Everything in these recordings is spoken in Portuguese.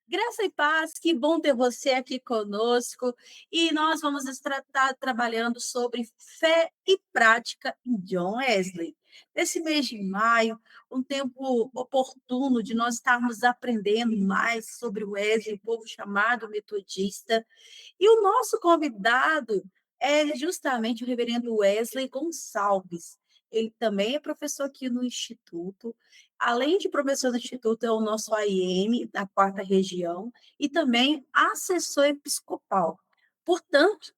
Graça e paz, que bom ter você aqui conosco. E nós vamos estar trabalhando sobre fé e prática em John Wesley. Nesse mês de maio, um tempo oportuno de nós estarmos aprendendo mais sobre o Wesley, o povo chamado metodista. E o nosso convidado é justamente o reverendo Wesley Gonçalves. Ele também é professor aqui no Instituto. Além de professor do Instituto, é o nosso AIM da quarta região e também assessor episcopal. Portanto,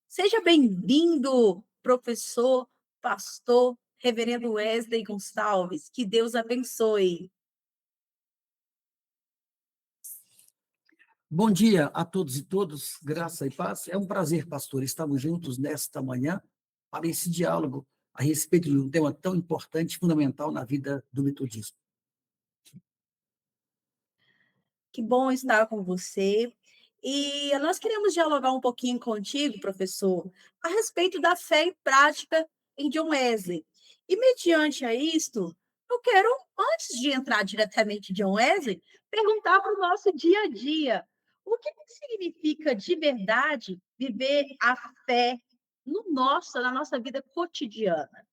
seja bem-vindo, professor, pastor, reverendo Wesley Gonçalves. Que Deus abençoe. Bom dia a todos e todas, graça e paz. É um prazer, pastor, estarmos juntos nesta manhã para esse diálogo a respeito de um tema tão importante e fundamental na vida do metodismo. Que bom estar com você. E nós queremos dialogar um pouquinho contigo, professor, a respeito da fé e prática em John Wesley. E mediante a isto, eu quero, antes de entrar diretamente em John Wesley, perguntar para o nosso dia a dia. O que significa de verdade viver a fé na nossa vida cotidiana?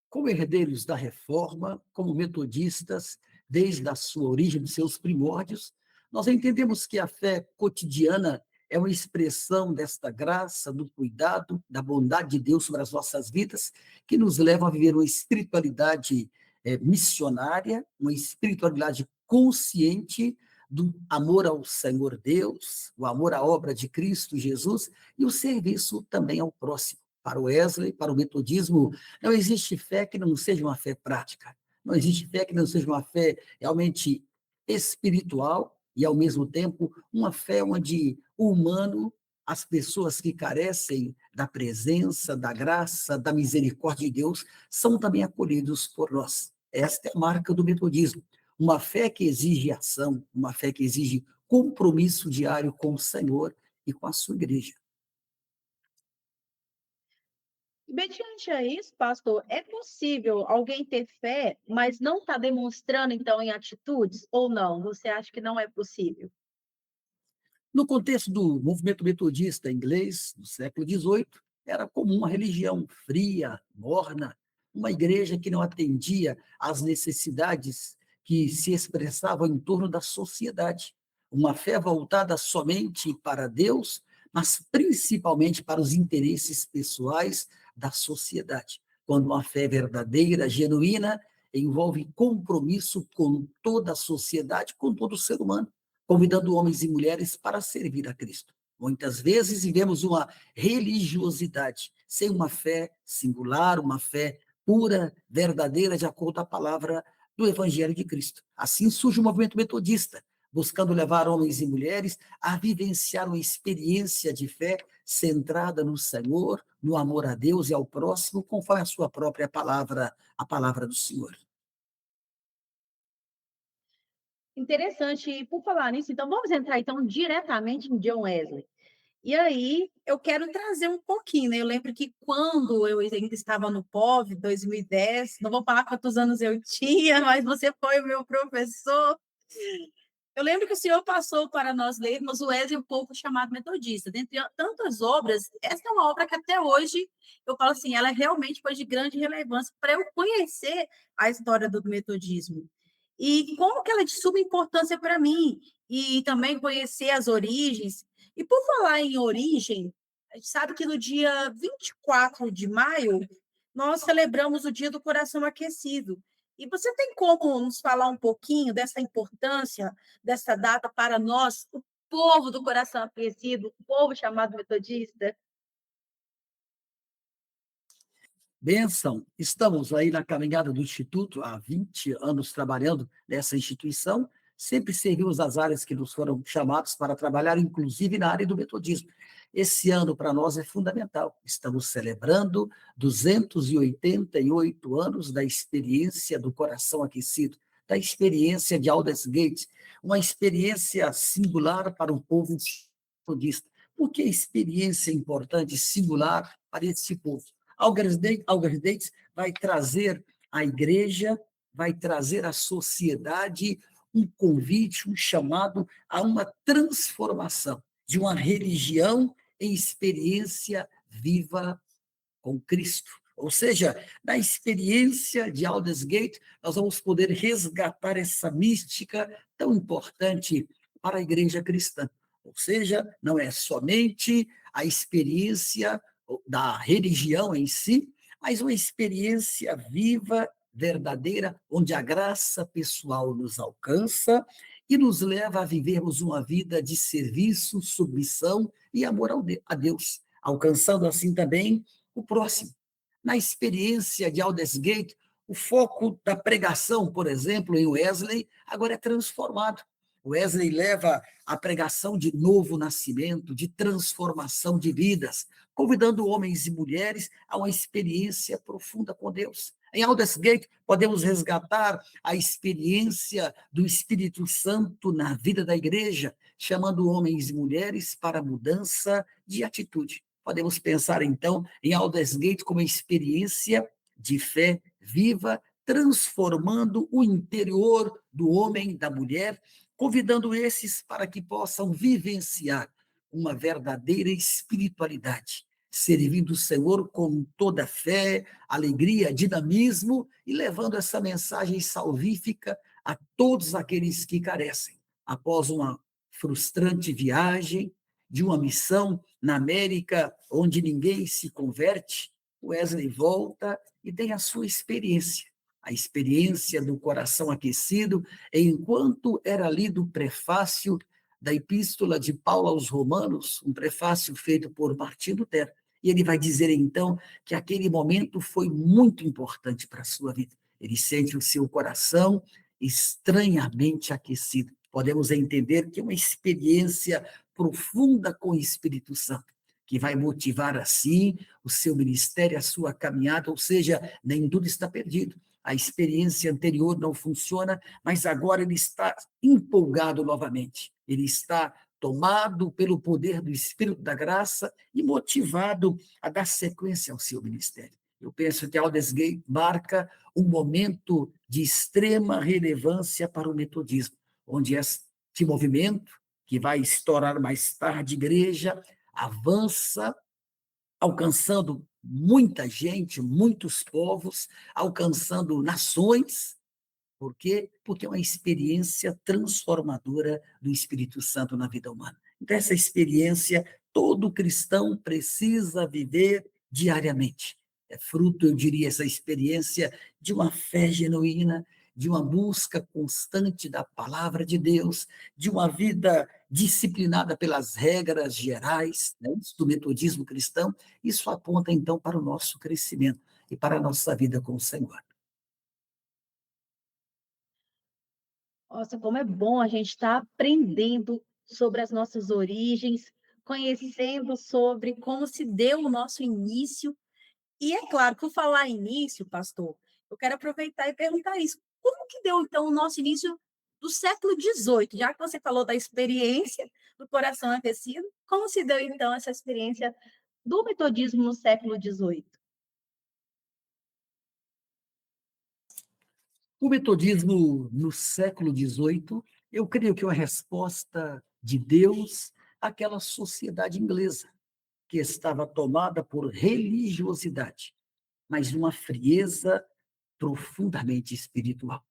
Como herdeiros da reforma, como metodistas, desde a sua origem, dos seus primórdios, nós entendemos que a fé cotidiana é uma expressão desta graça, do cuidado, da bondade de Deus sobre as nossas vidas, que nos leva a viver uma espiritualidade missionária, uma espiritualidade consciente do amor ao Senhor Deus, o amor à obra de Cristo Jesus e o serviço também ao próximo. Para o Wesley, para o metodismo, não existe fé que não seja uma fé prática. Não existe fé que não seja uma fé realmente espiritual e, ao mesmo tempo, uma fé onde o humano, as pessoas que carecem da presença, da graça, da misericórdia de Deus, são também acolhidos por nós. Esta é a marca do metodismo. Uma fé que exige ação, uma fé que exige compromisso diário com o Senhor e com a sua igreja. Mediante a isso, pastor, é possível alguém ter fé, mas não está demonstrando, então, em atitudes, ou não? Você acha que não é possível? No contexto do movimento metodista inglês do século XVIII, era comum uma religião fria, morna, uma igreja que não atendia às necessidades que se expressavam em torno da sociedade. Uma fé voltada somente para Deus, mas principalmente para os interesses pessoais da sociedade. Quando uma fé verdadeira, genuína, envolve compromisso com toda a sociedade, com todo o ser humano, convidando homens e mulheres para servir a Cristo. Muitas vezes vivemos uma religiosidade sem uma fé singular, uma fé pura, verdadeira, de acordo com a palavra do Evangelho de Cristo. Assim surge o movimento metodista, buscando levar homens e mulheres a vivenciar uma experiência de fé centrada no Senhor, no amor a Deus e ao próximo, conforme a sua própria palavra, a palavra do Senhor. Interessante. E por falar nisso, então vamos entrar então diretamente em John Wesley. E aí eu quero trazer um pouquinho, né? Eu lembro que quando eu ainda estava no POV, 2010, não vou falar quantos anos eu tinha, mas você foi o meu professor. Eu lembro que o senhor passou para nós lermos o Wesley, um pouco chamado metodista. Dentre tantas obras, essa é uma obra que até hoje eu falo assim, ela realmente foi de grande relevância para eu conhecer a história do metodismo. E como que ela é de suma importância para mim, e também conhecer as origens. E por falar em origem, a gente sabe que no dia 24 de maio, nós celebramos o Dia do Coração Aquecido. E você tem como nos falar um pouquinho dessa importância dessa data para nós, o povo do coração aquecido, o povo chamado metodista? Benção, estamos aí na caminhada do Instituto, há 20 anos trabalhando nessa instituição, sempre servimos as áreas que nos foram chamados para trabalhar, inclusive na área do metodismo. Esse ano, para nós, é fundamental. Estamos celebrando 288 anos da experiência do coração aquecido, da experiência de Aldersgate, uma experiência singular para o povo metodista. Por que experiência importante, singular para esse povo? Algersdate vai trazer à igreja, vai trazer à sociedade um convite, um chamado a uma transformação de uma religião em experiência viva com Cristo. Ou seja, na experiência de Aldersgate, nós vamos poder resgatar essa mística tão importante para a igreja cristã. Ou seja, não é somente a experiência da religião em si, mas uma experiência viva, verdadeira, onde a graça pessoal nos alcança e nos leva a vivermos uma vida de serviço, submissão e amor a Deus, alcançando assim também o próximo. Na experiência de Aldersgate, o foco da pregação, por exemplo, em Wesley, agora é transformado. Wesley leva a pregação de novo nascimento, de transformação de vidas, convidando homens e mulheres a uma experiência profunda com Deus. Em Aldersgate, podemos resgatar a experiência do Espírito Santo na vida da igreja, chamando homens e mulheres para a mudança de atitude. Podemos pensar, então, em Aldersgate como experiência de fé viva, transformando o interior do homem, da mulher, convidando esses para que possam vivenciar uma verdadeira espiritualidade, servindo o Senhor com toda fé, alegria, dinamismo e levando essa mensagem salvífica a todos aqueles que carecem. Após uma frustrante viagem de uma missão na América, onde ninguém se converte, Wesley volta e tem a sua experiência, a experiência do coração aquecido, enquanto era lido o prefácio da Epístola de Paulo aos Romanos, um prefácio feito por Martim Lutero. E ele vai dizer, então, que aquele momento foi muito importante para a sua vida. Ele sente o seu coração estranhamente aquecido. Podemos entender que é uma experiência profunda com o Espírito Santo, que vai motivar, assim, o seu ministério, a sua caminhada, ou seja, nem tudo está perdido. A experiência anterior não funciona, mas agora ele está empolgado novamente. Ele está tomado pelo poder do Espírito da Graça e motivado a dar sequência ao seu ministério. Eu penso que Aldersgate marca um momento de extrema relevância para o metodismo, onde este movimento, que vai estourar mais tarde, igreja, avança, alcançando muita gente, muitos povos, alcançando nações. Por quê? Porque é uma experiência transformadora do Espírito Santo na vida humana. Então, essa experiência todo cristão precisa viver diariamente. É fruto, eu diria, essa experiência de uma fé genuína, de uma busca constante da palavra de Deus, de uma vida disciplinada pelas regras gerais, né, do metodismo cristão. Isso aponta, então, para o nosso crescimento e para a nossa vida com o Senhor. Nossa, como é bom a gente estar aprendendo sobre as nossas origens, conhecendo sobre como se deu o nosso início. E é claro, por falar em início, pastor, eu quero aproveitar e perguntar isso. Como que deu, então, o nosso início do século XVIII? Já que você falou da experiência do coração aquecido, como se deu, então, essa experiência do metodismo no século XVIII? O metodismo no século XVIII, eu creio que é uma resposta de Deus àquela sociedade inglesa, que estava tomada por religiosidade, mas uma frieza profundamente espiritual,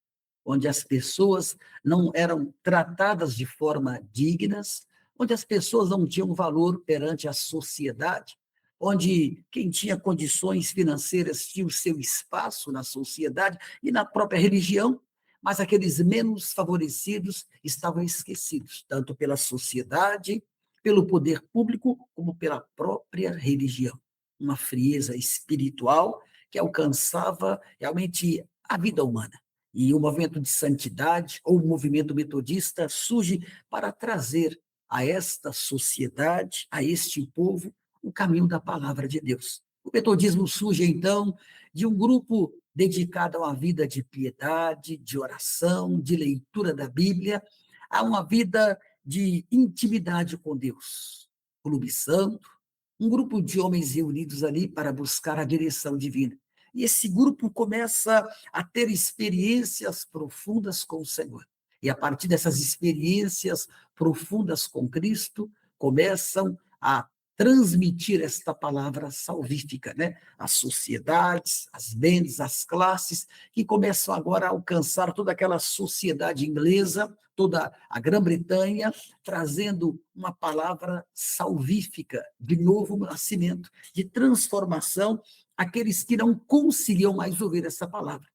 onde as pessoas não eram tratadas de forma dignas, onde as pessoas não tinham valor perante a sociedade, onde quem tinha condições financeiras tinha o seu espaço na sociedade e na própria religião, mas aqueles menos favorecidos estavam esquecidos, tanto pela sociedade, pelo poder público, como pela própria religião. Uma frieza espiritual que alcançava realmente a vida humana. E o movimento de santidade, ou o movimento metodista, surge para trazer a esta sociedade, a este povo, o caminho da palavra de Deus. O metodismo surge, então, de um grupo dedicado a uma vida de piedade, de oração, de leitura da Bíblia, a uma vida de intimidade com Deus. Clube Santo, um grupo de homens reunidos ali para buscar a direção divina. E esse grupo começa a ter experiências profundas com o Senhor. E a partir dessas experiências profundas com Cristo, começam a transmitir esta palavra salvífica, né? As sociedades, as mentes, as classes, que começam agora a alcançar toda aquela sociedade inglesa, toda a Grã-Bretanha, trazendo uma palavra salvífica, de novo nascimento, de transformação, aqueles que não conseguiam mais ouvir essa palavra.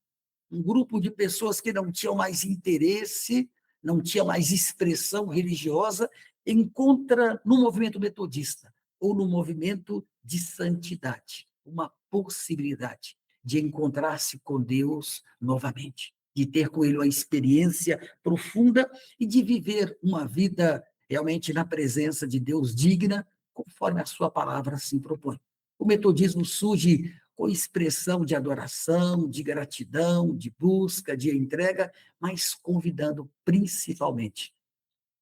Um grupo de pessoas que não tinham mais interesse, não tinha mais expressão religiosa, encontra no movimento metodista ou no movimento de santidade uma possibilidade de encontrar-se com Deus novamente, de ter com Ele uma experiência profunda e de viver uma vida realmente na presença de Deus digna, conforme a sua palavra assim propõe. O metodismo surge com expressão de adoração, de gratidão, de busca, de entrega, mas convidando principalmente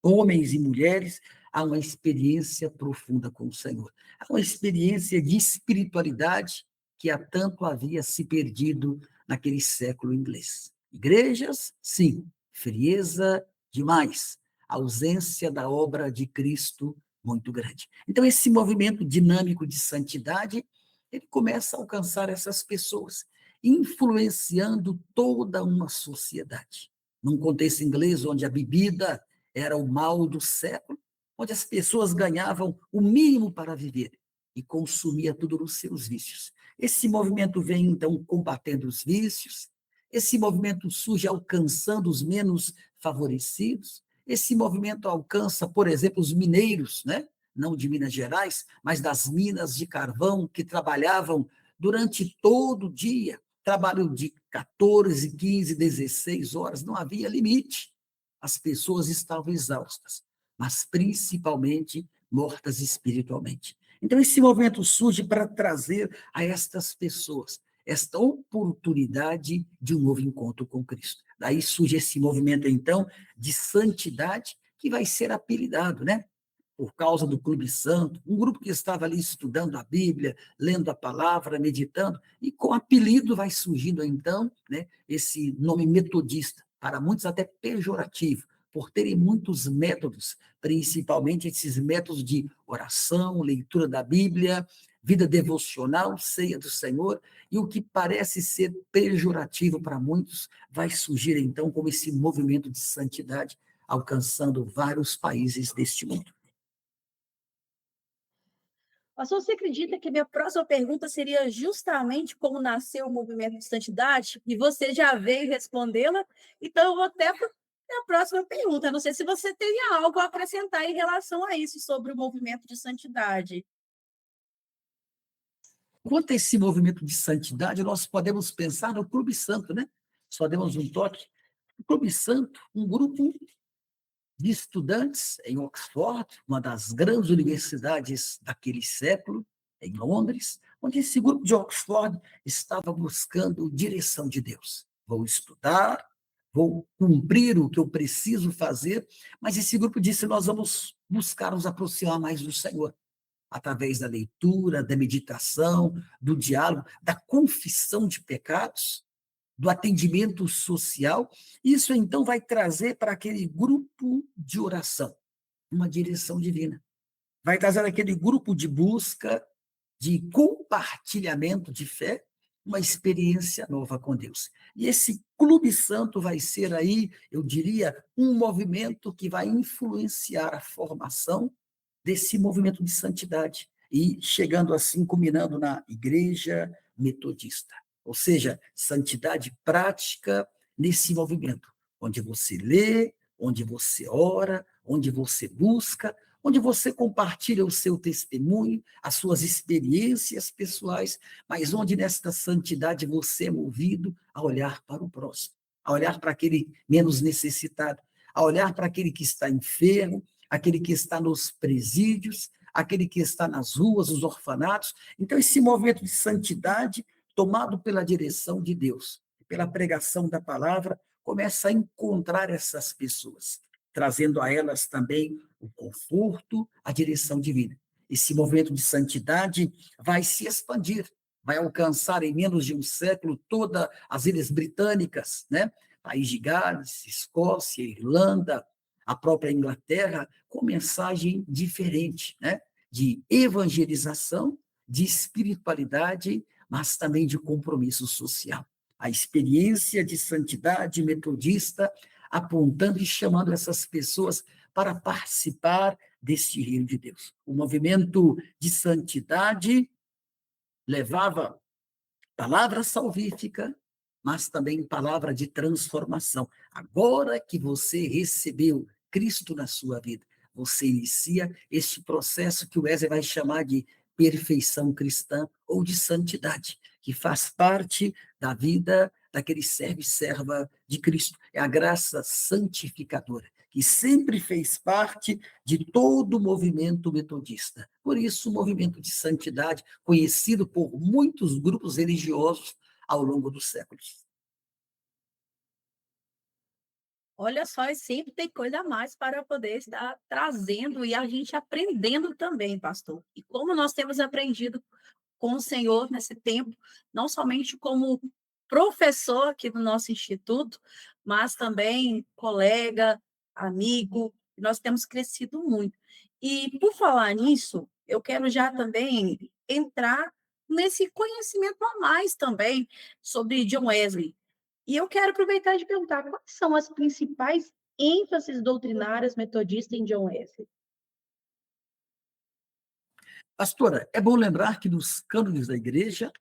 homens e mulheres a uma experiência profunda com o Senhor, a uma experiência de espiritualidade que há tanto havia se perdido naquele século inglês. Igrejas, sim, frieza demais, ausência da obra de Cristo muito grande. Então, esse movimento dinâmico de santidade, ele começa a alcançar essas pessoas, influenciando toda uma sociedade. Num contexto inglês, onde a bebida era o mal do século, onde as pessoas ganhavam o mínimo para viver e consumia tudo nos seus vícios. Esse movimento vem, então, combatendo os vícios, esse movimento surge alcançando os menos favorecidos, esse movimento alcança, por exemplo, os mineiros, né? Não de Minas Gerais, mas das minas de carvão, que trabalhavam durante todo o dia, trabalho de 14, 15, 16 horas, não havia limite. As pessoas estavam exaustas, mas principalmente mortas espiritualmente. Então, esse movimento surge para trazer a estas pessoas esta oportunidade de um novo encontro com Cristo. Daí surge esse movimento, então, de santidade, que vai ser apelidado, né? Por causa do Clube Santo, um grupo que estava ali estudando a Bíblia, lendo a palavra, meditando, e com apelido vai surgindo então, né, esse nome metodista, para muitos até pejorativo, por terem muitos métodos, principalmente esses métodos de oração, leitura da Bíblia, vida devocional, ceia do Senhor, e o que parece ser pejorativo para muitos vai surgir então como esse movimento de santidade, alcançando vários países deste mundo. Pastor, você acredita que a minha próxima pergunta seria justamente como nasceu o movimento de santidade? E você já veio respondê-la, então eu vou até para a próxima pergunta. Eu não sei se você teria algo a acrescentar em relação a isso, sobre o movimento de santidade. Quanto a esse movimento de santidade, nós podemos pensar no Clube Santo, né? Só demos um toque. O Clube Santo, um grupo de estudantes em Oxford, uma das grandes universidades daquele século, em Londres, onde esse grupo de Oxford estava buscando direção de Deus. Vou estudar, vou cumprir o que eu preciso fazer, mas esse grupo disse: nós vamos buscar nos aproximar mais do Senhor, através da leitura, da meditação, do diálogo, da confissão de pecados, do atendimento social. Isso então vai trazer para aquele grupo de oração uma direção divina. Vai trazer aquele grupo de busca, de compartilhamento de fé, uma experiência nova com Deus. E esse Clube Santo vai ser aí, eu diria, um movimento que vai influenciar a formação desse movimento de santidade e chegando assim, culminando na Igreja Metodista. Ou seja, santidade prática nesse movimento, onde você lê, onde você ora, onde você busca, onde você compartilha o seu testemunho, as suas experiências pessoais, mas onde nesta santidade você é movido a olhar para o próximo, a olhar para aquele menos necessitado, a olhar para aquele que está enfermo, aquele que está nos presídios, aquele que está nas ruas, os orfanatos. Então, esse movimento de santidade, tomado pela direção de Deus, pela pregação da palavra, começa a encontrar essas pessoas, trazendo a elas também o conforto, a direção divina. Esse movimento de santidade vai se expandir, vai alcançar em menos de um século todas as ilhas britânicas, né? País de Gales, Escócia, Irlanda, a própria Inglaterra, com mensagem diferente, né? De evangelização, de espiritualidade, mas também de compromisso social. A experiência de santidade metodista apontando e chamando essas pessoas para participar deste reino de Deus. O movimento de santidade levava palavra salvífica, mas também palavra de transformação. Agora que você recebeu Cristo na sua vida, você inicia este processo que o Wesley vai chamar de perfeição cristã ou de santidade, que faz parte da vida daquele servo e serva de Cristo. É a graça santificadora, que sempre fez parte de todo o movimento metodista. Por isso, o movimento de santidade, conhecido por muitos grupos religiosos ao longo dos séculos. Olha só, e sempre tem coisa a mais para poder estar trazendo e a gente aprendendo também, pastor. E como nós temos aprendido com o Senhor nesse tempo, não somente como professor aqui no nosso instituto, mas também colega, amigo, nós temos crescido muito. E por falar nisso, eu quero já também entrar nesse conhecimento a mais também sobre John Wesley. E eu quero aproveitar de perguntar quais são as principais ênfases doutrinárias metodistas em John Wesley. Pastora, é bom lembrar que nos cânones da igreja,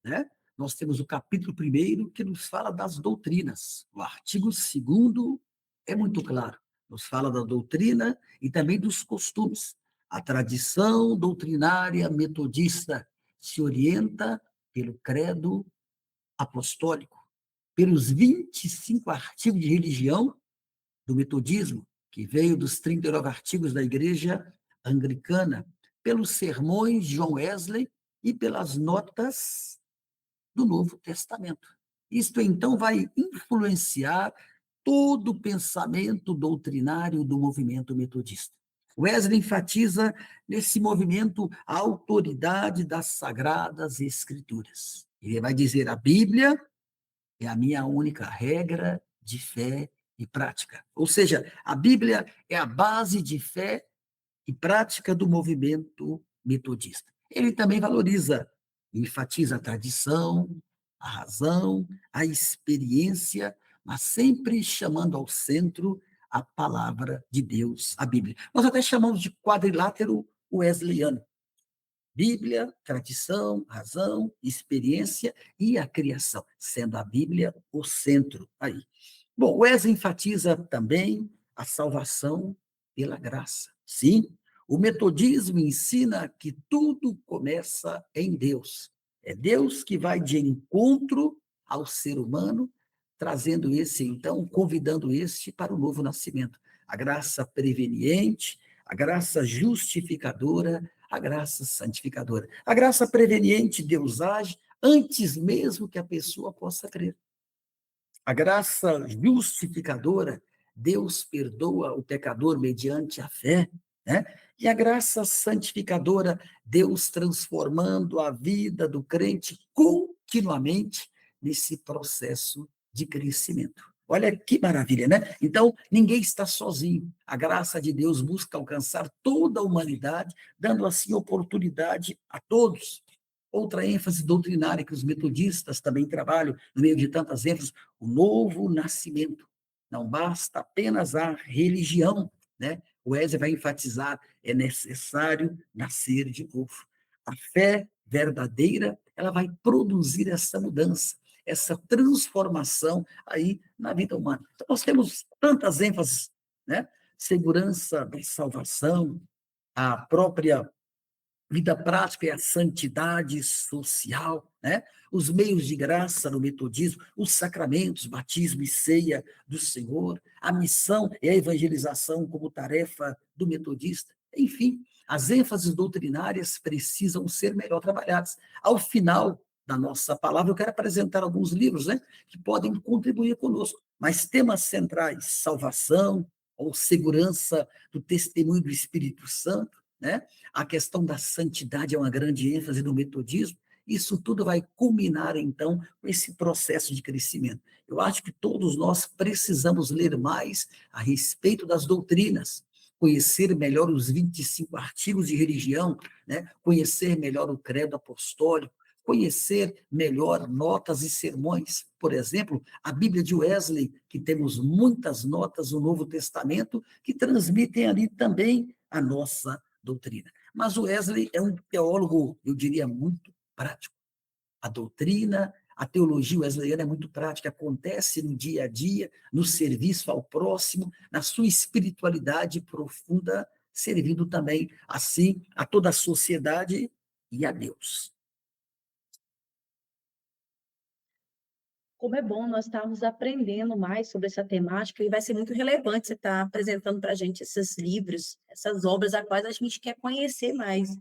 né, nós temos o capítulo 1º que nos fala das doutrinas. O artigo 2º é muito claro. Nos fala da doutrina e também dos costumes. A tradição doutrinária metodista se orienta pelo credo apostólico, pelos 25 artigos de religião do metodismo, que veio dos 39 artigos da Igreja Anglicana, pelos sermões de John Wesley e pelas notas do Novo Testamento. Isto, então, vai influenciar todo o pensamento doutrinário do movimento metodista. Wesley enfatiza nesse movimento a autoridade das sagradas escrituras. Ele vai dizer: a Bíblia é a minha única regra de fé e prática. Ou seja, a Bíblia é a base de fé e prática do movimento metodista. Ele também valoriza, enfatiza a tradição, a razão, a experiência, mas sempre chamando ao centro a palavra de Deus, a Bíblia. Nós até chamamos de quadrilátero wesleyano. Bíblia, tradição, razão, experiência e a criação, sendo a Bíblia o centro aí. Bom, Wesley enfatiza também a salvação pela graça. Sim, o metodismo ensina que tudo começa em Deus. É Deus que vai de encontro ao ser humano, trazendo esse, então, convidando este para o novo nascimento. A graça preveniente, a graça justificadora, a graça santificadora. A graça preveniente, Deus age antes mesmo que a pessoa possa crer. A graça justificadora, Deus perdoa o pecador mediante a fé, né? E a graça santificadora, Deus transformando a vida do crente continuamente nesse processo de crescimento. Olha que maravilha, né? Então, ninguém está sozinho. A graça de Deus busca alcançar toda a humanidade, dando assim oportunidade a todos. Outra ênfase doutrinária que os metodistas também trabalham, no meio de tantas ênfases, o novo nascimento. Não basta apenas a religião, né? O Wesley vai enfatizar, é necessário nascer de novo. A fé verdadeira, ela vai produzir essa mudança, essa transformação aí na vida humana. Então, nós temos tantas ênfases, né? Segurança da salvação, a própria vida prática é a santidade social, né? Os meios de graça no metodismo, os sacramentos, batismo e ceia do Senhor, a missão e a evangelização como tarefa do metodista. Enfim, as ênfases doutrinárias precisam ser melhor trabalhadas. Ao final da nossa palavra, eu quero apresentar alguns livros, né, que podem contribuir conosco, mas temas centrais: salvação ou segurança do testemunho do Espírito Santo, né? A questão da santidade é uma grande ênfase do metodismo, Isso tudo vai culminar, então, com esse processo de crescimento. Eu acho que todos nós precisamos ler mais a respeito das doutrinas, conhecer melhor os 25 artigos de religião, né? Conhecer melhor o credo apostólico, conhecer melhor notas e sermões. Por exemplo, a Bíblia de Wesley, que temos muitas notas no Novo Testamento que transmitem ali também a nossa doutrina. Mas o Wesley é um teólogo, eu diria, muito prático. A doutrina, a teologia wesleyana é muito prática, acontece no dia a dia, no serviço ao próximo, na sua espiritualidade profunda, servindo também, assim, a toda a sociedade e a Deus. Como é bom nós estarmos aprendendo mais sobre essa temática, e vai ser muito relevante você estar apresentando para a gente esses livros, essas obras, a quais a gente quer conhecer mais.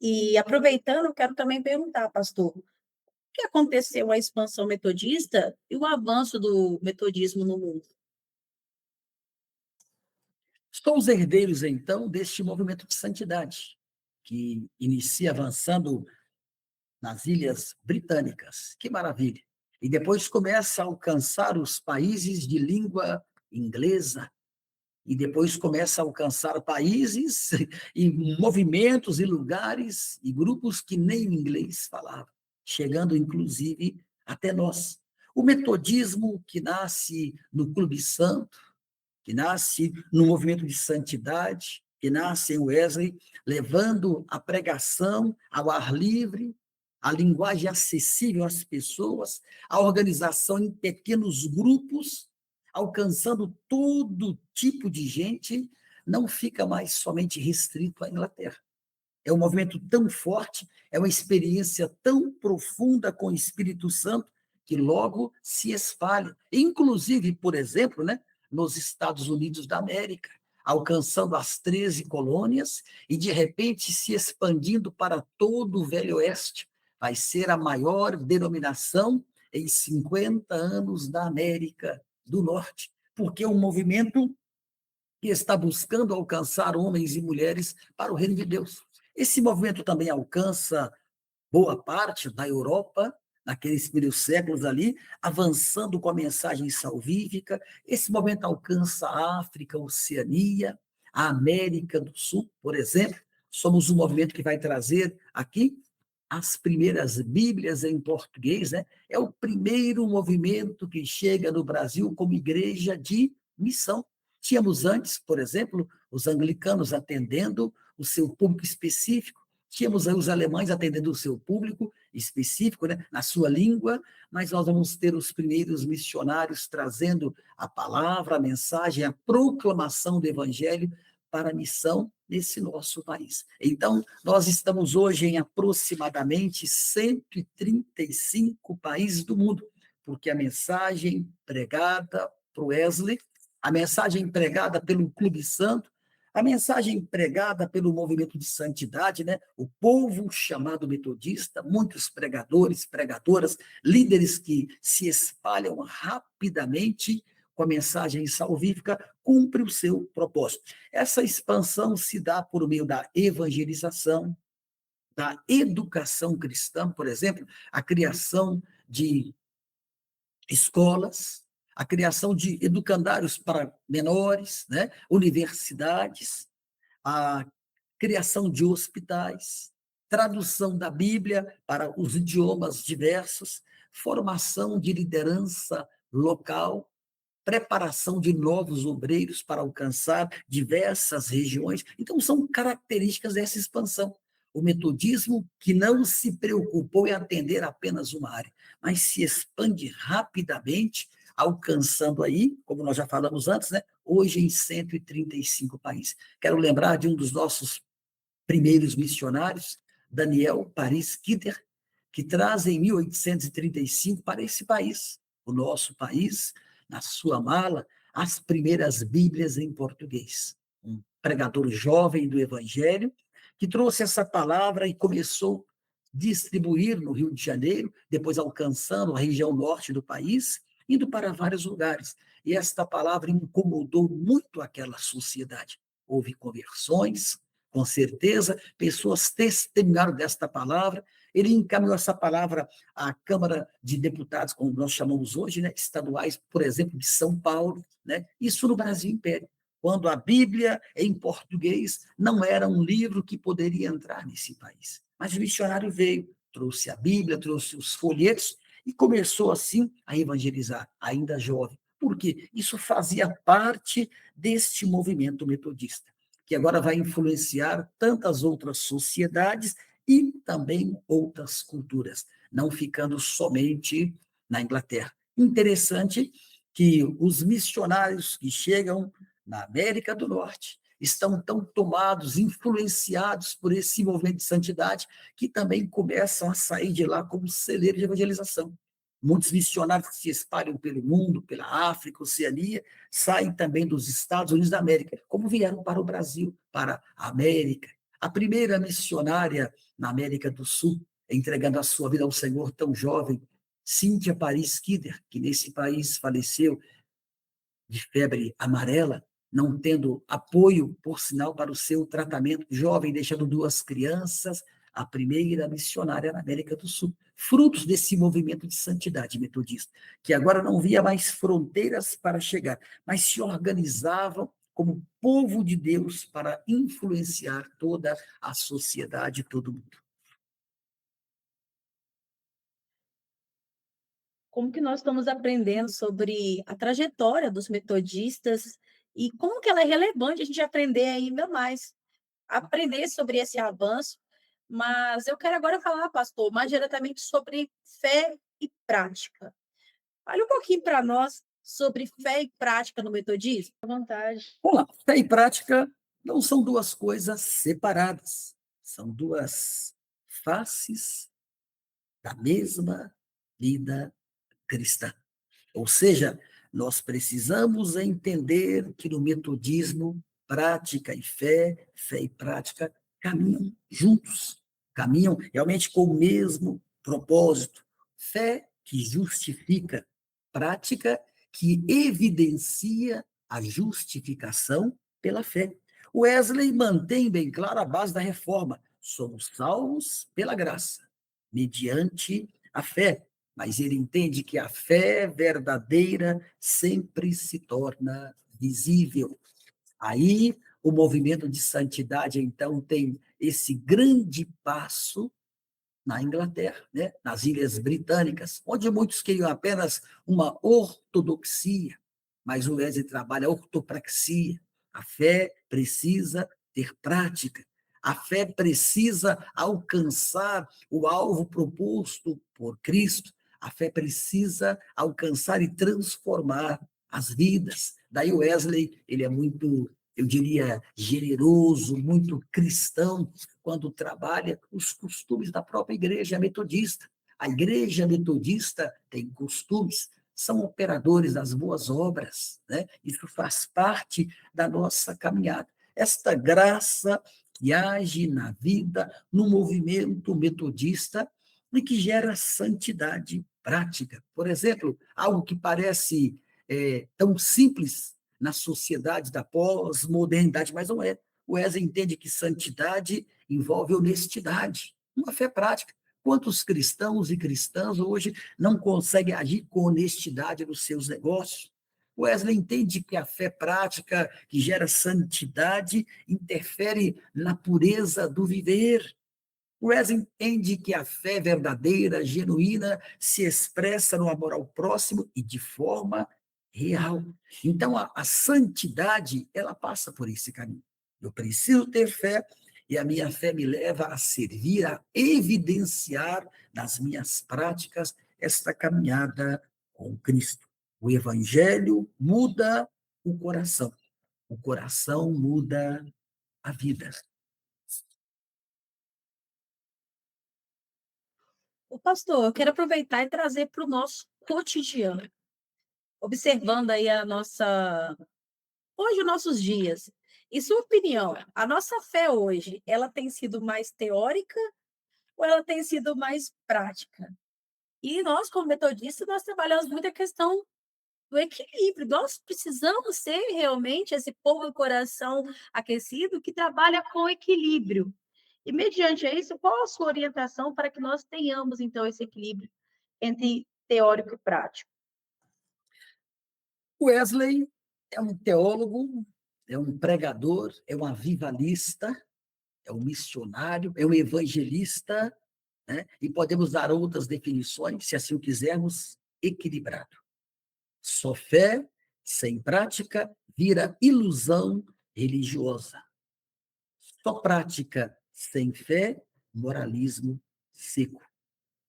E aproveitando, eu quero também perguntar, pastor, o que aconteceu com a expansão metodista e o avanço do metodismo no mundo? Somos herdeiros, então, deste movimento de santidade, que inicia avançando nas Ilhas Britânicas. Que maravilha! E depois começa a alcançar os países de língua inglesa, e depois começa a alcançar países e movimentos e lugares e grupos que nem inglês falavam, chegando inclusive até nós. O metodismo que nasce no Clube Santo, que nasce no movimento de santidade, que nasce em Wesley, levando a pregação ao ar livre, a linguagem acessível às pessoas, a organização em pequenos grupos, alcançando todo tipo de gente, não fica mais somente restrito à Inglaterra. É um movimento tão forte, é uma experiência tão profunda com o Espírito Santo, que logo se espalha. Inclusive, por exemplo, né, nos Estados Unidos da América, alcançando as 13 colônias e, de repente, se expandindo para todo o Velho Oeste. Vai ser a maior denominação em 50 anos da América do Norte, porque é um movimento que está buscando alcançar homens e mulheres para o reino de Deus. Esse movimento também alcança boa parte da Europa, naqueles primeiros séculos ali, avançando com a mensagem salvífica. Esse movimento alcança a África, a Oceania, a América do Sul, por exemplo. Somos um movimento que vai trazer aqui as primeiras Bíblias em português, né? É o primeiro movimento que chega no Brasil como igreja de missão. Tínhamos antes, por exemplo, os anglicanos atendendo o seu público específico, tínhamos aí os alemães atendendo o seu público específico, né, na sua língua, mas nós vamos ter os primeiros missionários trazendo a palavra, a mensagem, a proclamação do evangelho para a missão nesse nosso país. Então, nós estamos hoje em aproximadamente 135 países do mundo, porque a mensagem pregada por Wesley, a mensagem pregada pelo Clube Santo, a mensagem pregada pelo movimento de santidade, né? O povo chamado metodista, muitos pregadores, pregadoras, líderes que se espalham rapidamente com a mensagem salvífica, cumpre o seu propósito. Essa expansão se dá por meio da evangelização, da educação cristã, por exemplo, a criação de escolas, a criação de educandários para menores, né? Universidades, a criação de hospitais, tradução da Bíblia para os idiomas diversos, formação de liderança local, preparação de novos obreiros para alcançar diversas regiões. Então, são características dessa expansão. O metodismo que não se preocupou em atender apenas uma área, mas se expande rapidamente, alcançando aí, como nós já falamos antes, né, hoje em 135 países. Quero lembrar de um dos nossos primeiros missionários, Daniel Paris Kidder, que traz em 1835 para esse país, o nosso país, na sua mala, as primeiras Bíblias em português. Um pregador jovem do Evangelho, que trouxe essa palavra e começou a distribuir no Rio de Janeiro, depois alcançando a região norte do país, indo para vários lugares. E esta palavra incomodou muito aquela sociedade. Houve conversões, com certeza, pessoas testemunharam desta palavra, Ele encaminhou essa palavra à Câmara de Deputados, como nós chamamos hoje, né, estaduais, por exemplo, de São Paulo, né, isso no Brasil Império, quando a Bíblia, em português, não era um livro que poderia entrar nesse país. Mas o missionário veio, trouxe a Bíblia, trouxe os folhetos e começou assim a evangelizar, ainda jovem. Por quê? Isso fazia parte deste movimento metodista, que agora vai influenciar tantas outras sociedades e também outras culturas, não ficando somente na Inglaterra. Interessante que os missionários que chegam na América do Norte estão tão tomados, influenciados por esse movimento de santidade, que também começam a sair de lá como celeiro de evangelização. Muitos missionários que se espalham pelo mundo, pela África, Oceania, saem também dos Estados Unidos da América, como vieram para o Brasil, para a América. A primeira missionária na América do Sul, entregando a sua vida ao Senhor tão jovem, Cíntia Paris Kidder, que nesse país faleceu de febre amarela, não tendo apoio, por sinal, para o seu tratamento, jovem, deixando duas crianças, a primeira missionária na América do Sul, frutos desse movimento de santidade metodista, que agora não via mais fronteiras para chegar, mas se organizavam como povo de Deus para influenciar toda a sociedade, todo mundo. Como que nós estamos aprendendo sobre a trajetória dos metodistas e como que ela é relevante a gente aprender ainda mais, aprender sobre esse avanço. Mas eu quero agora falar, pastor, mais diretamente sobre fé e prática. Fale um pouquinho para nós sobre fé e prática no metodismo. À vontade. Vamos lá, fé e prática não são duas coisas separadas, são duas faces da mesma vida cristã. Ou seja, nós precisamos entender que no metodismo, prática e fé e prática caminham juntos, caminham realmente com o mesmo propósito. Fé que justifica, prática que evidencia a justificação pela fé. Wesley mantém bem claro a base da reforma: somos salvos pela graça, mediante a fé, mas ele entende que a fé verdadeira sempre se torna visível. Aí o movimento de santidade, então, tem esse grande passo na Inglaterra, né? Nas Ilhas Britânicas, onde muitos queriam apenas uma ortodoxia, mas o Wesley trabalha a ortopraxia. A fé precisa ter prática. A fé precisa alcançar o alvo proposto por Cristo. A fé precisa alcançar e transformar as vidas. Daí o Wesley, ele é muito, eu diria, generoso, muito cristão, quando trabalha os costumes da própria igreja metodista. A igreja metodista tem costumes, são operadores das boas obras, né? Isso faz parte da nossa caminhada. Esta graça que age na vida, no movimento metodista, e que gera santidade prática. Por exemplo, algo que parece tão simples na sociedade da pós-modernidade, mas não é. O Wesley entende que santidade envolve honestidade, uma fé prática. Quantos cristãos e cristãs hoje não conseguem agir com honestidade nos seus negócios? Wesley entende que a fé prática, que gera santidade, interfere na pureza do viver. Wesley entende que a fé verdadeira, genuína, se expressa no amor ao próximo e de forma real. Então, a santidade, ela passa por esse caminho. Eu preciso ter fé e a minha fé me leva a servir, a evidenciar nas minhas práticas esta caminhada com Cristo. O evangelho muda o coração muda a vida. O pastor, eu quero aproveitar e trazer para o nosso cotidiano, observando aí a nossa hoje, os nossos dias. Em sua opinião, a nossa fé hoje, ela tem sido mais teórica ou ela tem sido mais prática? E nós, como metodistas, nós trabalhamos muito a questão do equilíbrio. Nós precisamos ser realmente esse povo do coração aquecido que trabalha com equilíbrio. E mediante a isso, qual a sua orientação para que nós tenhamos, então, esse equilíbrio entre teórico e prático? Wesley é um teólogo, é um pregador, é um avivalista, é um missionário, é um evangelista, né? E podemos dar outras definições, se assim o quisermos, equilibrado. Só fé sem prática vira ilusão religiosa. Só prática sem fé, moralismo seco.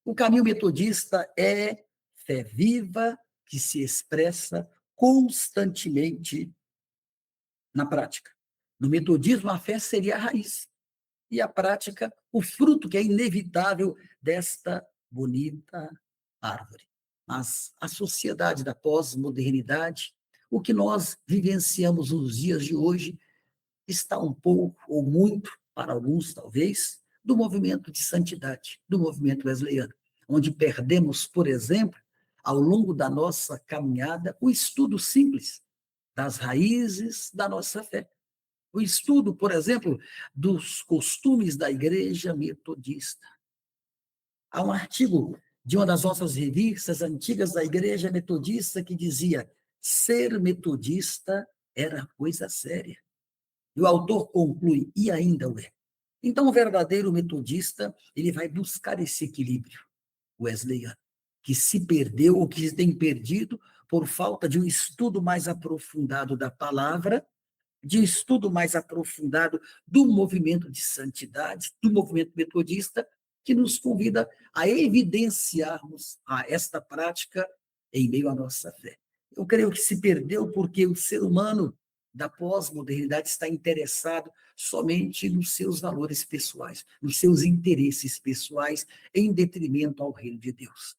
O caminho metodista é fé viva que se expressa constantemente na prática. No metodismo, a fé seria a raiz e a prática, o fruto que é inevitável desta bonita árvore. Mas a sociedade da pós-modernidade, o que nós vivenciamos nos dias de hoje, está um pouco, ou muito, para alguns talvez, do movimento de santidade, do movimento wesleyano, onde perdemos, por exemplo, ao longo da nossa caminhada, o estudo simples das raízes da nossa fé. O estudo, por exemplo, dos costumes da igreja metodista. Há um artigo de uma das nossas revistas antigas da igreja metodista que dizia: ser metodista era coisa séria. E o autor conclui, e ainda o é. Então, o verdadeiro metodista, ele vai buscar esse equilíbrio wesleyano, que se perdeu ou que se tem perdido por falta de um estudo mais aprofundado da palavra, de estudo mais aprofundado do movimento de santidade, do movimento metodista, que nos convida a evidenciarmos esta prática em meio à nossa fé. Eu creio que se perdeu porque o ser humano da pós-modernidade está interessado somente nos seus valores pessoais, nos seus interesses pessoais, em detrimento ao reino de Deus.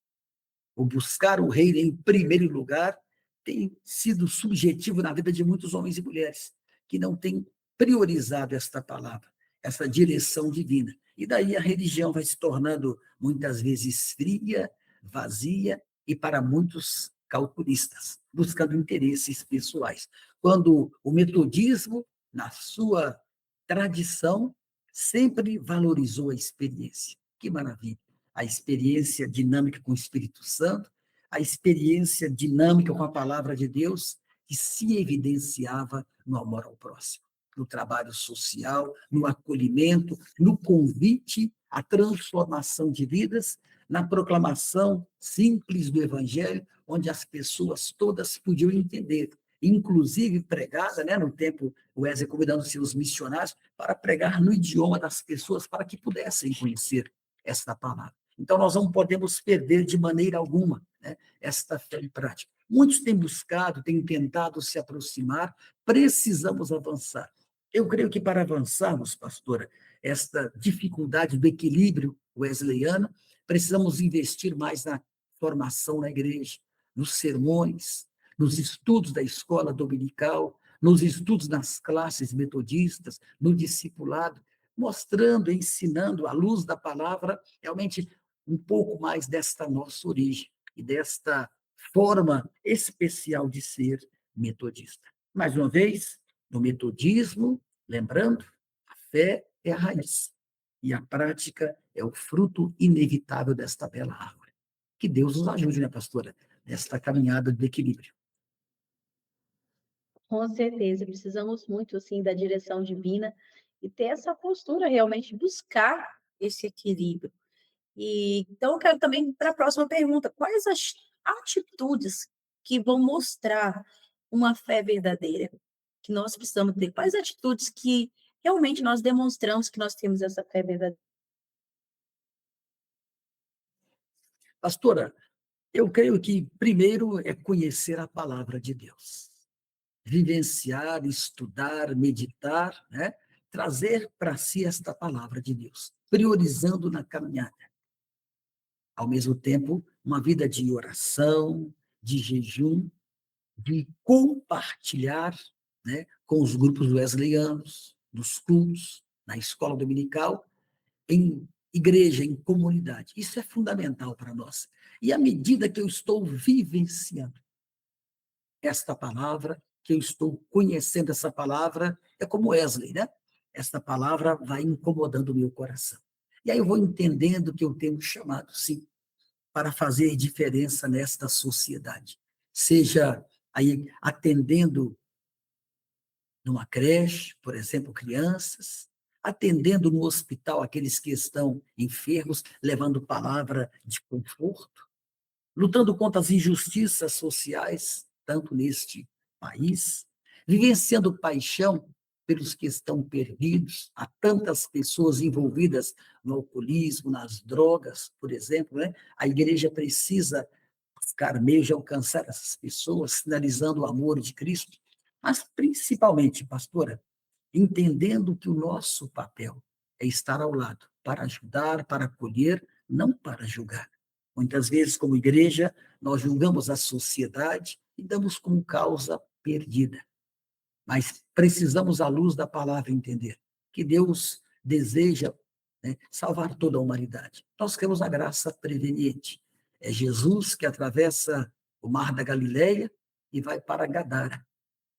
O buscar o reino em primeiro lugar tem sido subjetivo na vida de muitos homens e mulheres que não têm priorizado esta palavra, essa direção divina. E daí a religião vai se tornando muitas vezes fria, vazia e para muitos calculistas, buscando interesses pessoais. Quando o metodismo, na sua tradição, sempre valorizou a experiência. Que maravilha! A experiência dinâmica com o Espírito Santo, a experiência dinâmica com a palavra de Deus, que se evidenciava no amor ao próximo, no trabalho social, no acolhimento, no convite à transformação de vidas, na proclamação simples do Evangelho, onde as pessoas todas podiam entender, inclusive pregada, né, no tempo, o Wesley convidando seus missionários para pregar no idioma das pessoas, para que pudessem conhecer esta palavra. Então, nós não podemos perder de maneira alguma, né, esta fé em prática. Muitos têm buscado, têm tentado se aproximar, precisamos avançar. Eu creio que para avançarmos, pastora, esta dificuldade do equilíbrio wesleyano, precisamos investir mais na formação na igreja, nos sermões, nos estudos da escola dominical, nos estudos nas classes metodistas, no discipulado, mostrando, ensinando, à luz da palavra, realmente um pouco mais desta nossa origem e desta forma especial de ser metodista. Mais uma vez, no metodismo, lembrando, a fé é a raiz e a prática é o fruto inevitável desta bela árvore. Que Deus nos ajude, né, pastora, nesta caminhada do equilíbrio. Com certeza, precisamos muito, assim, da direção divina e ter essa postura realmente, buscar esse equilíbrio. E então eu quero também para a próxima pergunta, quais as atitudes que vão mostrar uma fé verdadeira, que nós precisamos ter? Quais atitudes que realmente nós demonstramos que nós temos essa fé verdadeira? Pastora, eu creio que primeiro é conhecer a palavra de Deus, vivenciar, estudar, meditar, né? Trazer para si esta palavra de Deus, priorizando na caminhada. Ao mesmo tempo, uma vida de oração, de jejum, de compartilhar, né, com os grupos wesleyanos, nos cultos, na escola dominical, em igreja, em comunidade. Isso é fundamental para nós. E à medida que eu estou vivenciando esta palavra, que eu estou conhecendo essa palavra, é como Wesley, né? esta palavra vai incomodando o meu coração. E aí eu vou entendendo que eu tenho um chamado, sim, para fazer diferença nesta sociedade. Seja aí atendendo numa creche, por exemplo, crianças, atendendo no hospital aqueles que estão enfermos, levando palavra de conforto, lutando contra as injustiças sociais, tanto neste país, vivenciando paixão pelos que estão perdidos. Há tantas pessoas envolvidas no alcoolismo, nas drogas, por exemplo, né? A igreja precisa buscar meios de alcançar essas pessoas, sinalizando o amor de Cristo, mas principalmente, pastora, entendendo que o nosso papel é estar ao lado, para ajudar, para acolher, não para julgar. Muitas vezes, como igreja, nós julgamos a sociedade e damos como causa perdida. Mas precisamos, à luz da palavra, entender que Deus deseja, né, salvar toda a humanidade. Nós queremos a graça preveniente. É Jesus que atravessa o mar da Galileia e vai para Gadara.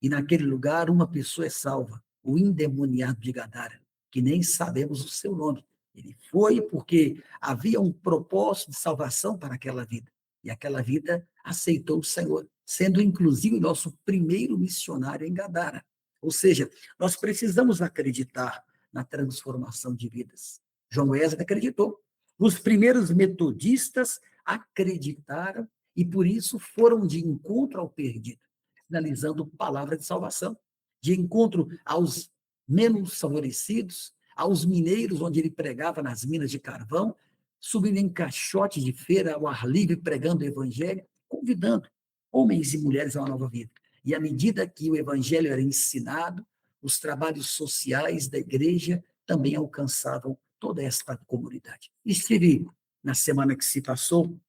E naquele lugar uma pessoa é salva, o endemoniado de Gadara, que nem sabemos o seu nome. Ele foi porque havia um propósito de salvação para aquela vida. E aquela vida aceitou o Senhor, sendo inclusive o nosso primeiro missionário em Gadara. Ou seja, nós precisamos acreditar na transformação de vidas. João Wesley acreditou. Os primeiros metodistas acreditaram e por isso foram de encontro ao perdido, sinalizando palavra de salvação, de encontro aos menos favorecidos, aos mineiros, onde ele pregava nas minas de carvão, subindo em caixote de feira ao ar livre, pregando o evangelho, convidando homens e mulheres a uma nova vida. E à medida que o evangelho era ensinado, os trabalhos sociais da igreja também alcançavam toda esta comunidade. Estive, na semana que se passou,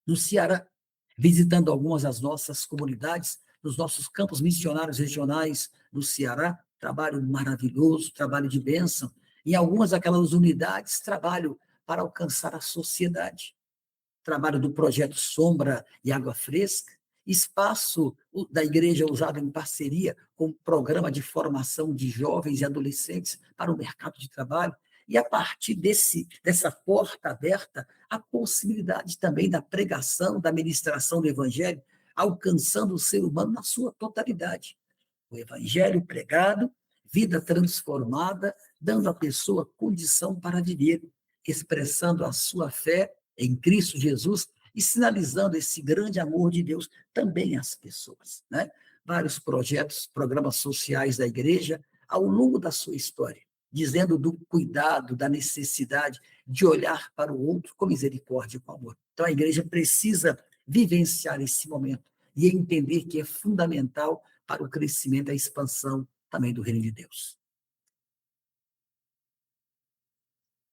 no Ceará, visitando algumas das nossas comunidades, nos nossos campos missionários regionais no Ceará, trabalho maravilhoso, trabalho de bênção. Em algumas daquelas unidades, trabalho para alcançar a sociedade. Trabalho do projeto Sombra e Água Fresca, espaço da igreja usado em parceria com o programa de formação de jovens e adolescentes para o mercado de trabalho, e a partir dessa porta aberta, a possibilidade também da pregação, da ministração do evangelho, alcançando o ser humano na sua totalidade. O evangelho pregado, vida transformada, dando à pessoa condição para viver, expressando a sua fé em Cristo Jesus e sinalizando esse grande amor de Deus também às pessoas, né? Vários projetos, programas sociais da igreja ao longo da sua história, dizendo do cuidado, da necessidade de olhar para o outro com misericórdia e com amor. Então a igreja precisa vivenciar esse momento e entender que é fundamental para o crescimento e a expansão também do reino de Deus.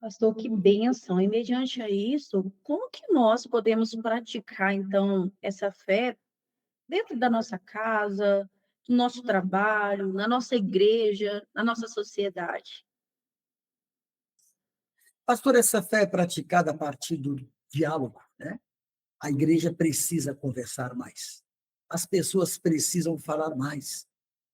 Pastor, que bênção! E mediante a isso, como que nós podemos praticar, então, essa fé dentro da nossa casa, no nosso trabalho, na nossa igreja, na nossa sociedade? Pastor, essa fé é praticada a partir do diálogo, né? A igreja precisa conversar mais. As pessoas precisam falar mais.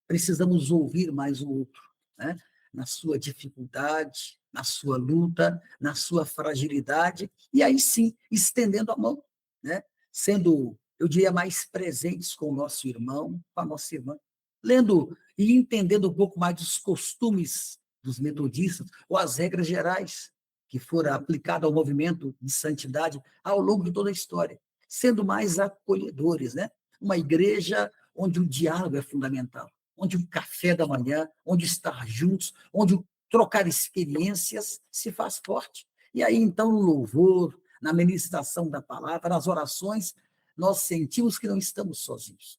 Precisamos ouvir mais o outro, né? Na sua dificuldade, na sua luta, na sua fragilidade, e aí sim, estendendo a mão, né? Sendo, eu diria, mais presentes com o nosso irmão, com a nossa irmã, lendo e entendendo um pouco mais dos costumes dos metodistas, ou as regras gerais que foram aplicadas ao movimento de santidade ao longo de toda a história, sendo mais acolhedores, né? Uma igreja onde o diálogo é fundamental, onde o café da manhã, onde estar juntos, onde o trocar experiências se faz forte. E aí, então, no louvor, na ministração da palavra, nas orações, nós sentimos que não estamos sozinhos.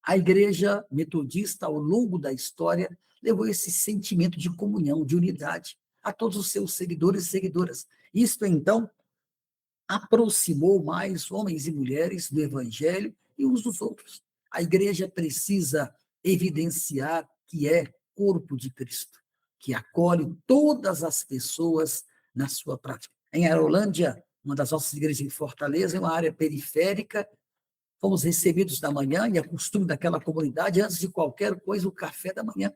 A igreja metodista, ao longo da história, levou esse sentimento de comunhão, de unidade, a todos os seus seguidores e seguidoras. Isto, então, aproximou mais homens e mulheres do evangelho e uns dos outros. A igreja precisa evidenciar que é corpo de Cristo, que acolhe todas as pessoas na sua prática. Em Aerolândia, uma das nossas igrejas em Fortaleza, é uma área periférica, fomos recebidos da manhã, e é costume daquela comunidade, antes de qualquer coisa, o café da manhã,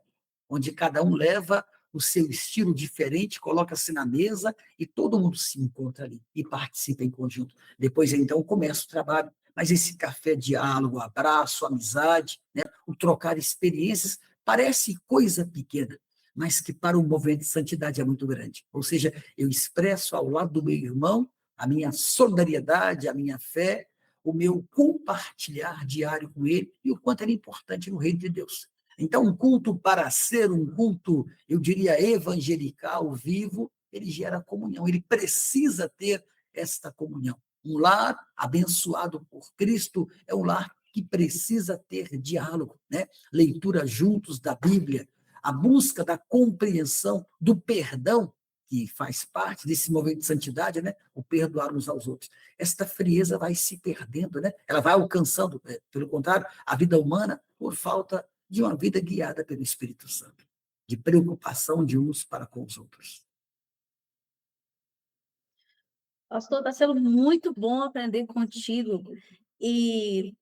onde cada um leva o seu estilo diferente, coloca-se na mesa e todo mundo se encontra ali e participa em conjunto. Depois, então, começa o trabalho. Mas esse café, diálogo, abraço, amizade, né? O trocar experiências, parece coisa pequena, mas que para o movimento de santidade é muito grande. Ou seja, eu expresso ao lado do meu irmão a minha solidariedade, a minha fé, o meu compartilhar diário com ele e o quanto ele é importante no reino de Deus. Então, um culto, para ser um culto, eu diria, evangelical, vivo, ele gera comunhão, ele precisa ter esta comunhão. Um lar abençoado por Cristo é um lar que precisa ter diálogo, né? Leitura juntos da Bíblia, a busca da compreensão do perdão, que faz parte desse movimento de santidade, né? O perdoar uns aos outros. Esta frieza vai se perdendo, né? Ela vai alcançando, pelo contrário, a vida humana por falta de uma vida guiada pelo Espírito Santo, de preocupação de uns para com os outros. Pastor, está sendo muito bom aprender contigo. E,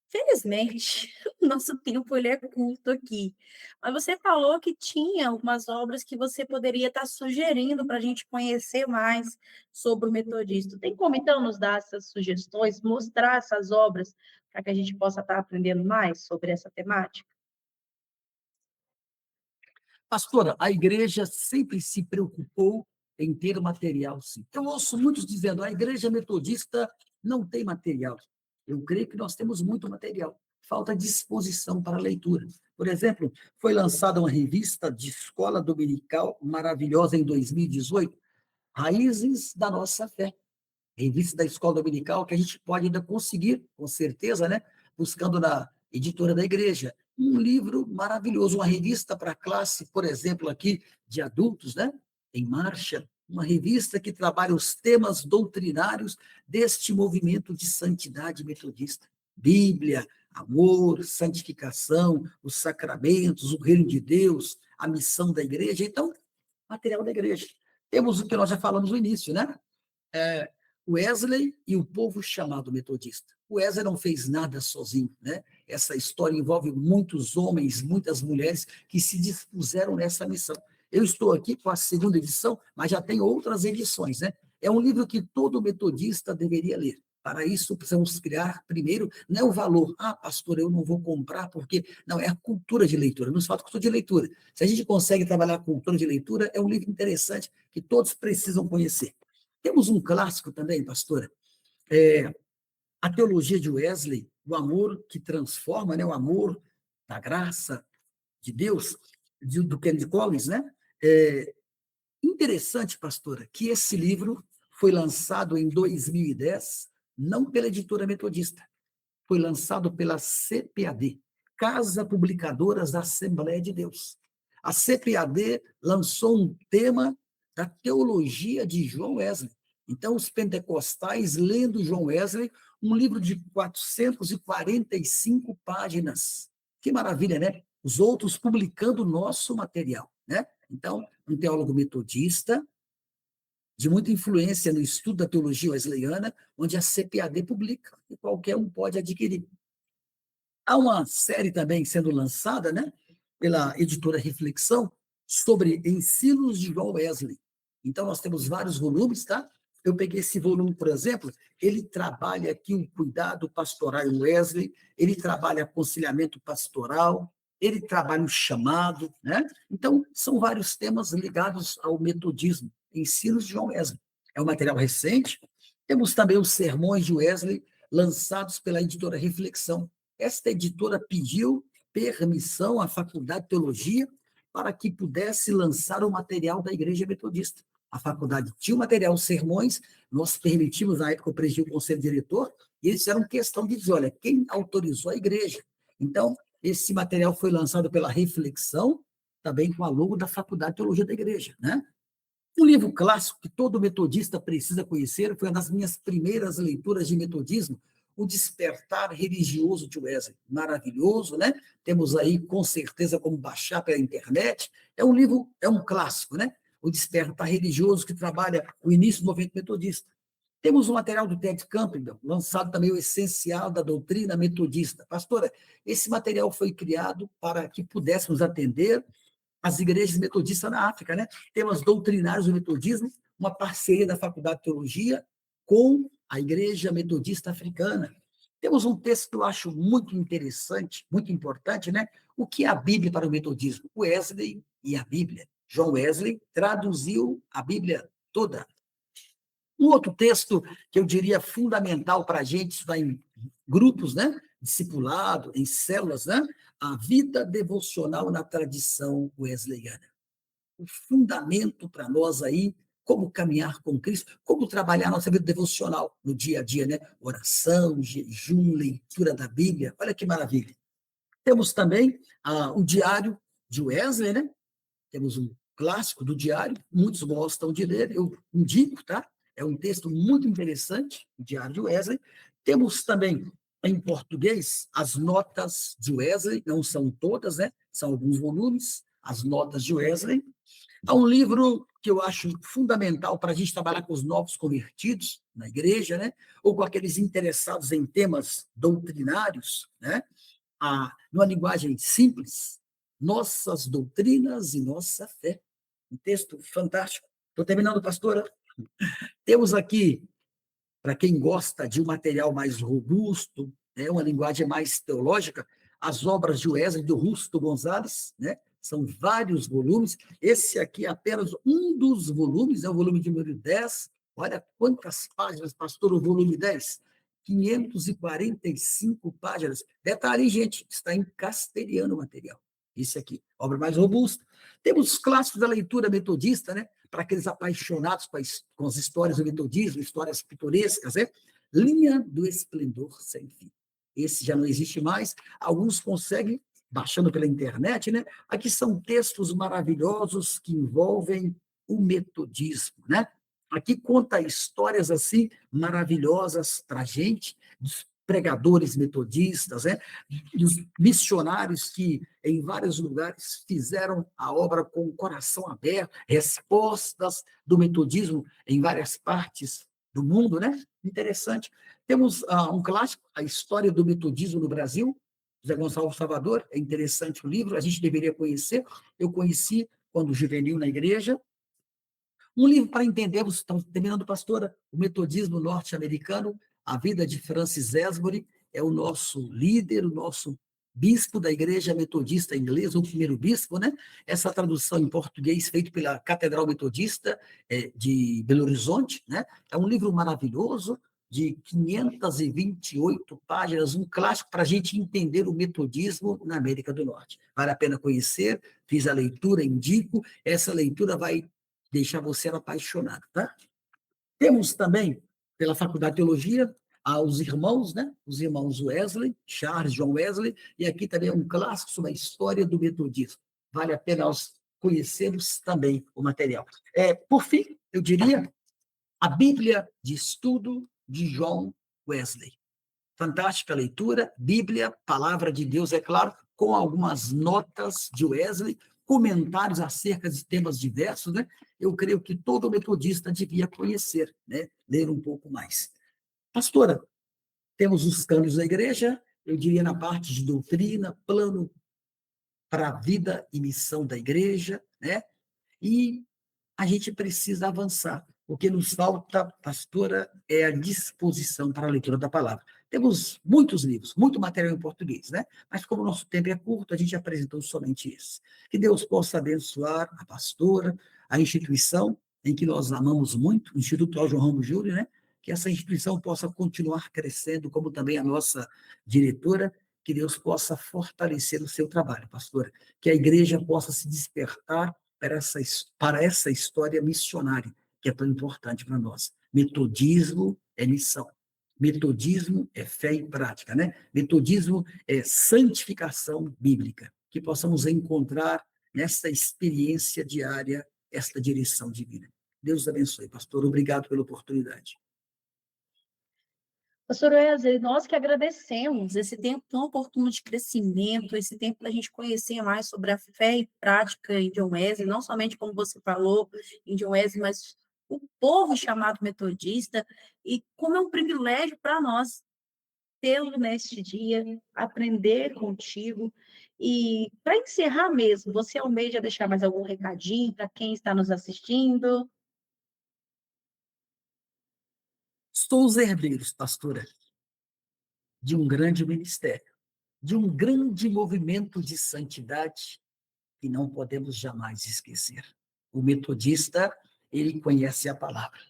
felizmente, o nosso tempo ele é curto aqui. Mas você falou que tinha algumas obras que você poderia estar sugerindo para a gente conhecer mais sobre o metodista. Tem como, então, nos dar essas sugestões, mostrar essas obras, para que a gente possa estar aprendendo mais sobre essa temática? Pastora, a igreja sempre se preocupou em ter material, sim. Eu ouço muitos dizendo, a igreja metodista não tem material. Eu creio que nós temos muito material. Falta disposição para a leitura. Por exemplo, foi lançada uma revista de escola dominical maravilhosa em 2018, Raízes da Nossa Fé, revista da Escola Dominical, que a gente pode ainda conseguir, com certeza, né? Buscando na editora da igreja. Um livro maravilhoso, uma revista para classe, por exemplo, aqui de adultos, né? Em marcha, uma revista que trabalha os temas doutrinários deste movimento de santidade metodista. Bíblia, amor, santificação, os sacramentos, o reino de Deus, a missão da igreja. Então, material da igreja. Temos o que nós já falamos no início, né? é, Wesley e o povo chamado metodista. O Wesley não fez nada sozinho, né? Essa história envolve muitos homens, muitas mulheres que se dispuseram nessa missão. Eu estou aqui com a segunda edição, mas já tem outras edições, né? É um livro que todo metodista deveria ler. Para isso, precisamos criar, primeiro, não é o valor. Ah, pastor, eu não vou comprar porque... Não, é a cultura de leitura. Nos falta cultura de leitura. Se a gente consegue trabalhar a cultura de leitura, é um livro interessante que todos precisam conhecer. Temos um clássico também, pastora, é, a teologia de Wesley, o amor que transforma, né, o amor da graça de Deus, do Kennedy Collins, né? É interessante, pastora, que esse livro foi lançado em 2010, não pela editora metodista, foi lançado pela CPAD, Casa Publicadoras da Assembleia de Deus. A CPAD lançou um tema da teologia de João Wesley. Então, os pentecostais lendo João Wesley, um livro de 445 páginas. Que maravilha, né? Os outros publicando o nosso material, né? Então, um teólogo metodista, de muita influência no estudo da teologia wesleyana, onde a CPAD publica, e qualquer um pode adquirir. Há uma série também sendo lançada, né, pela editora Reflexão, sobre ensinos de João Wesley. Então, nós temos vários volumes, tá? Eu peguei esse volume, por exemplo, ele trabalha aqui o cuidado pastoral em Wesley, ele trabalha aconselhamento pastoral, ele trabalha o chamado, né? Então, são vários temas ligados ao metodismo, ensinos de João Wesley. É um material recente. Temos também os sermões de Wesley, lançados pela editora Reflexão. Esta editora pediu permissão à Faculdade de Teologia para que pudesse lançar o material da Igreja Metodista. A faculdade tinha o material, os sermões, nós permitimos, na época eu presidi o conselho diretor, e eles fizeram questão de dizer, olha, quem autorizou a igreja? Então, esse material foi lançado pela Reflexão, também com a logo da Faculdade de Teologia da Igreja, né? Um livro clássico que todo metodista precisa conhecer, foi uma das minhas primeiras leituras de metodismo, O Despertar Religioso de Wesley. Maravilhoso, né? Temos aí, com certeza, como baixar pela internet. É um livro, é um clássico, né? O Despertar Religioso, que trabalha o início do movimento metodista. Temos o material do Ted Campbell, lançado também o Essencial da Doutrina Metodista. Pastora, esse material foi criado para que pudéssemos atender as igrejas metodistas na África, né? Temas doutrinários do metodismo, uma parceria da Faculdade de Teologia com a Igreja Metodista Africana. Temos um texto que eu acho muito interessante, muito importante, né? O que é a Bíblia para o metodismo? Wesley e a Bíblia. John Wesley traduziu a Bíblia toda. Um outro texto que eu diria fundamental para a gente estudar em grupos, né? Discipulado, em células, né? A vida devocional na tradição wesleyana. O fundamento para nós aí, como caminhar com Cristo, como trabalhar nossa vida devocional no dia a dia, né? Oração, jejum, leitura da Bíblia. Olha que maravilha. Temos também o diário de Wesley, né? Temos um clássico do diário, muitos gostam de ler, eu indico, tá? É um texto muito interessante, o Diário de Wesley. Temos também, em português, as notas de Wesley, não são todas, né? São alguns volumes, as notas de Wesley. Há um livro que eu acho fundamental para a gente trabalhar com os novos convertidos na igreja, né? Ou com aqueles interessados em temas doutrinários, né? Numa linguagem simples, nossas doutrinas e nossa fé. Um texto fantástico. Estou terminando, pastora. Temos aqui, para quem gosta de um material mais robusto, né, uma linguagem mais teológica, as obras de Wesley do Rusto Gonzalez, né? São vários volumes. Esse aqui é apenas um dos volumes, é o volume número 10. Olha quantas páginas, pastor, o volume 10. 545 páginas. Detalhe, gente, está em castelhano o material. Esse aqui, obra mais robusta. Temos os clássicos da leitura metodista, né? Para aqueles apaixonados com as histórias do metodismo, histórias pitorescas, né? Linha do Esplendor Sem Fim. Esse já não existe mais. Alguns conseguem, baixando pela internet, né? Aqui são textos maravilhosos que envolvem o metodismo, né? Aqui conta histórias assim maravilhosas para a gente, dos pregadores metodistas, né? Dos missionários que em vários lugares fizeram a obra com o coração aberto, respostas do metodismo em várias partes do mundo, né? Interessante. Temos um clássico, A História do Metodismo no Brasil, José Gonçalves Salvador, é interessante o livro, a gente deveria conhecer. Eu conheci quando juvenil na igreja. Um livro para entendermos, estamos terminando, pastora, o metodismo norte-americano, a vida de Francis Esbury, é o nosso líder, o nosso bispo da Igreja Metodista Inglesa, o primeiro bispo, né? Essa tradução em português feita pela Catedral Metodista de Belo Horizonte, né? É um livro maravilhoso, de 528 páginas, um clássico para a gente entender o metodismo na América do Norte. Vale a pena conhecer, fiz a leitura, indico, essa leitura vai deixar você apaixonado, tá? Temos também, pela Faculdade de Teologia, os irmãos, né? Os irmãos Wesley, Charles John Wesley, e aqui também é um clássico sobre a história do metodismo. Vale a pena nós conhecermos também o material. Por fim, eu diria, a Bíblia de Estudo de John Wesley. Fantástica leitura, Bíblia, Palavra de Deus, é claro, com algumas notas de Wesley, comentários acerca de temas diversos, né? Eu creio que todo metodista devia conhecer, né? Ler um pouco mais. Pastora, temos os cânones da igreja, eu diria na parte de doutrina, plano para a vida e missão da igreja, né? E a gente precisa avançar. O que nos falta, pastora, é a disposição para a leitura da palavra. Temos muitos livros, muito material em português, né? Mas como o nosso tempo é curto, a gente apresentou somente esse. Que Deus possa abençoar a pastora, a instituição em que nós amamos muito, o Instituto João Ramos Júnior, né? Que essa instituição possa continuar crescendo, como também a nossa diretora, que Deus possa fortalecer o seu trabalho, pastora. Que a igreja possa se despertar para essa história missionária, que é tão importante para nós. Metodismo é missão. Metodismo é fé e prática, né? Metodismo é santificação bíblica. Que possamos encontrar nessa experiência diária esta direção divina. Deus abençoe, pastor. Obrigado pela oportunidade. Pastor Wesley, nós que agradecemos esse tempo tão oportuno de crescimento, esse tempo para a gente conhecer mais sobre a fé e prática em John Wesley, não somente como você falou em John Wesley, mas o povo chamado metodista, e como é um privilégio para nós tê-lo neste dia, aprender contigo. E para encerrar mesmo, você almeja deixar mais algum recadinho para quem está nos assistindo? Somos herdeiros, pastora, de um grande ministério, de um grande movimento de santidade que não podemos jamais esquecer. O metodista, ele conhece a palavra.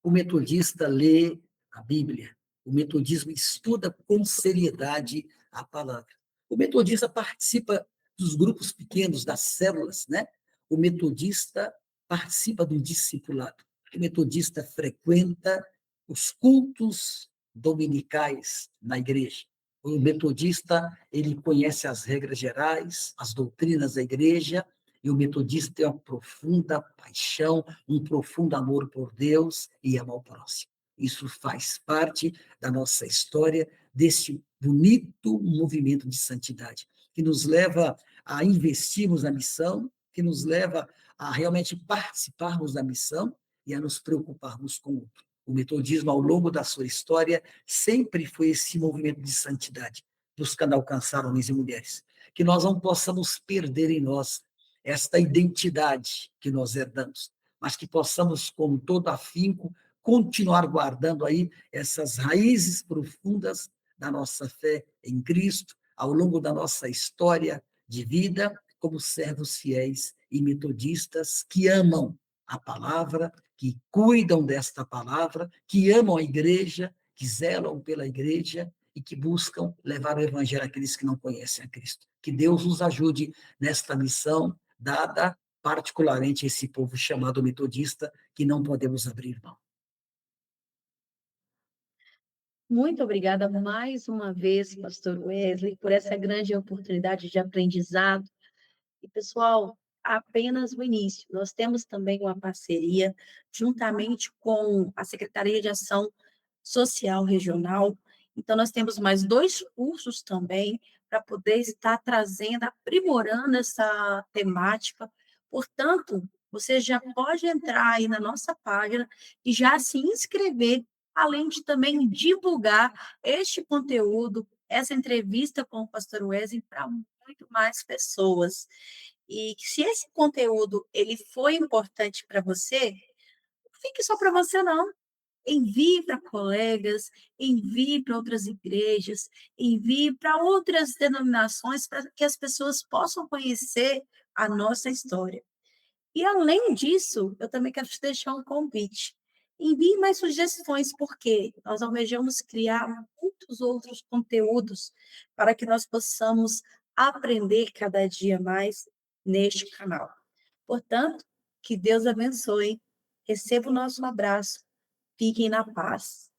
O metodista lê a Bíblia. O metodismo estuda com seriedade a palavra. O metodista participa dos grupos pequenos, das células, né? O metodista participa do discipulado. O metodista frequenta os cultos dominicais na igreja. O metodista, ele conhece as regras gerais, as doutrinas da igreja, e o metodista tem uma profunda paixão, um profundo amor por Deus e amor ao próximo. Isso faz parte da nossa história, desse bonito movimento de santidade, que nos leva a investirmos na missão, que nos leva a realmente participarmos da missão e a nos preocuparmos com o outro. O metodismo, ao longo da sua história, sempre foi esse movimento de santidade, buscando alcançar homens e mulheres. Que nós não possamos perder em nós esta identidade que nós herdamos, mas que possamos, com todo afinco, continuar guardando aí essas raízes profundas da nossa fé em Cristo, ao longo da nossa história de vida, como servos fiéis e metodistas que amam a palavra, que cuidam desta palavra, que amam a igreja, que zelam pela igreja e que buscam levar o evangelho àqueles que não conhecem a Cristo. Que Deus nos ajude nesta missão dada particularmente a esse povo chamado metodista, que não podemos abrir mão. Muito obrigada mais uma vez, pastor Wesley, por essa grande oportunidade de aprendizado. E, pessoal, apenas o início. Nós temos também uma parceria, juntamente com a Secretaria de Ação Social Regional. Então, nós temos mais 2 cursos também para poder estar trazendo, aprimorando essa temática. Portanto, você já pode entrar aí na nossa página e já se inscrever, além de também divulgar este conteúdo, essa entrevista com o pastor Wesley para muito mais pessoas. E se esse conteúdo ele foi importante para você, não fique só para você não. Envie para colegas, envie para outras igrejas, envie para outras denominações, para que as pessoas possam conhecer a nossa história. E além disso, eu também quero te deixar um convite. Envie mais sugestões, porque nós almejamos criar muitos outros conteúdos para que nós possamos aprender cada dia mais neste canal. Portanto, que Deus abençoe. Receba o nosso abraço. Fiquem na paz.